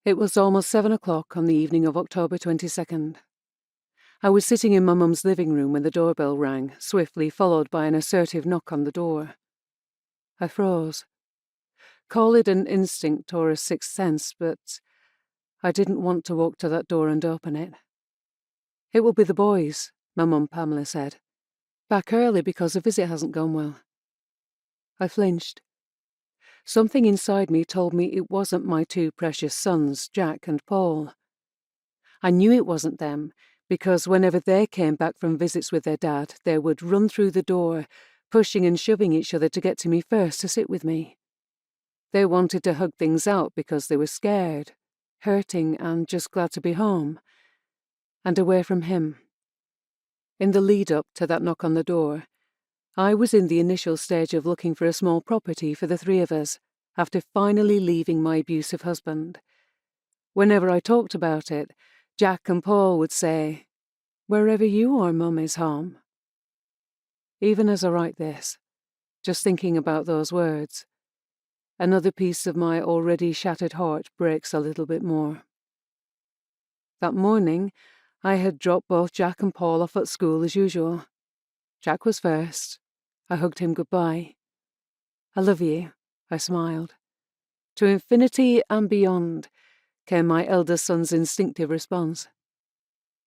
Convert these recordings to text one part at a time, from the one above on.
It was almost 7 o'clock on the evening of October 22nd. I was sitting in my mum's living room when the doorbell rang, swiftly followed by an assertive knock on the door. I froze. Call it an instinct or a sixth sense, but I didn't want to walk to that door and open it. "It will be the boys," my mum Pamela said. "Back early because the visit hasn't gone well." I flinched. Something inside me told me it wasn't my two precious sons, Jack and Paul. I knew it wasn't them, because whenever they came back from visits with their dad, they would run through the door, pushing and shoving each other to get to me first to sit with me. They wanted to hug things out because they were scared, hurting, and just glad to be home, and away from him. In the lead-up to that knock on the door, I was in the initial stage of looking for a small property for the three of us, after finally leaving my abusive husband. Whenever I talked about it, Jack and Paul would say, "Wherever you are, Mum, is home." Even as I write this, just thinking about those words, another piece of my already shattered heart breaks a little bit more. That morning, I had dropped both Jack and Paul off at school as usual. Jack was first. I hugged him goodbye. "I love you," I smiled. "To infinity and beyond," came my eldest son's instinctive response.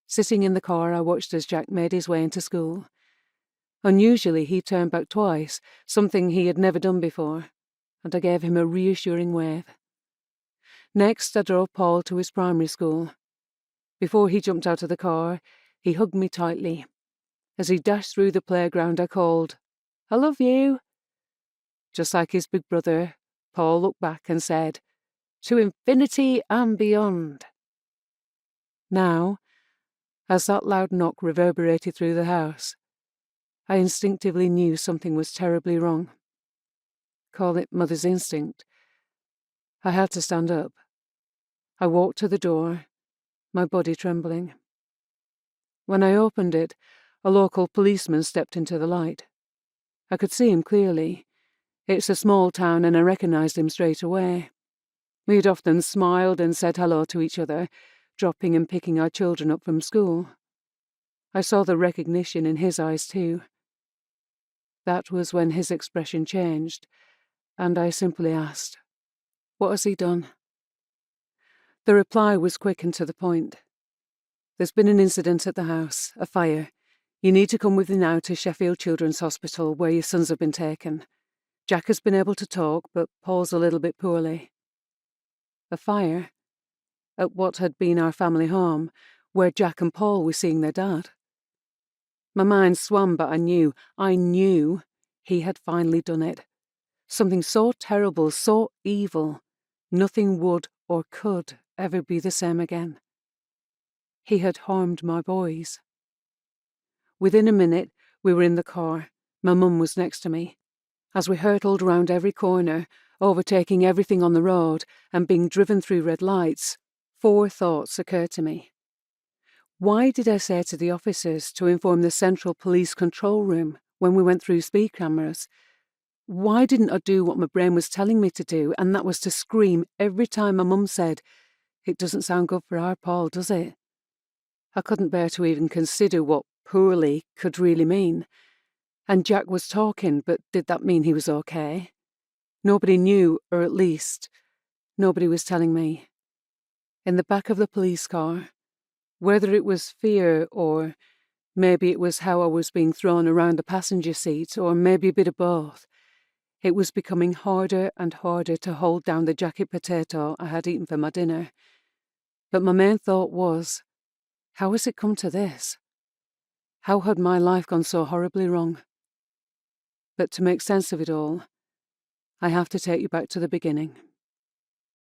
Sitting in the car, I watched as Jack made his way into school. Unusually, he turned back twice, something he had never done before, and I gave him a reassuring wave. Next, I drove Paul to his primary school. Before he jumped out of the car, he hugged me tightly. As he dashed through the playground, I called, "I love you." Just like his big brother, Paul looked back and said, "To infinity and beyond." Now, as that loud knock reverberated through the house, I instinctively knew something was terribly wrong. Call it mother's instinct. I had to stand up. I walked to the door, my body trembling. When I opened it, a local policeman stepped into the light. I could see him clearly. It's a small town and I recognized him straight away. We had often smiled and said hello to each other, dropping and picking our children up from school. I saw the recognition in his eyes too. That was when his expression changed, and I simply asked, "What has he done?" The reply was quick and to the point. "There's been an incident at the house, a fire. You need to come with me now to Sheffield Children's Hospital, where your sons have been taken. Jack has been able to talk, but Paul's a little bit poorly." A fire? At what had been our family home, where Jack and Paul were seeing their dad. My mind swam, but I knew he had finally done it. Something so terrible, so evil, nothing would or could ever be the same again. He had harmed my boys. Within a minute, we were in the car. My mum was next to me. As we hurtled round every corner, overtaking everything on the road, and being driven through red lights, 4 thoughts occurred to me. Why did I say to the officers to inform the Central Police Control Room when we went through speed cameras? Why didn't I do what my brain was telling me to do, and that was to scream every time my mum said, "It doesn't sound good for our Paul, does it?" I couldn't bear to even consider what poorly could really mean. And Jack was talking, but did that mean he was okay? Nobody knew, or at least, nobody was telling me. In the back of the police car, whether it was fear or maybe it was how I was being thrown around the passenger seat, or maybe a bit of both, it was becoming harder and harder to hold down the jacket potato I had eaten for my dinner. But my main thought was, how has it come to this? How had my life gone so horribly wrong? But to make sense of it all, I have to take you back to the beginning.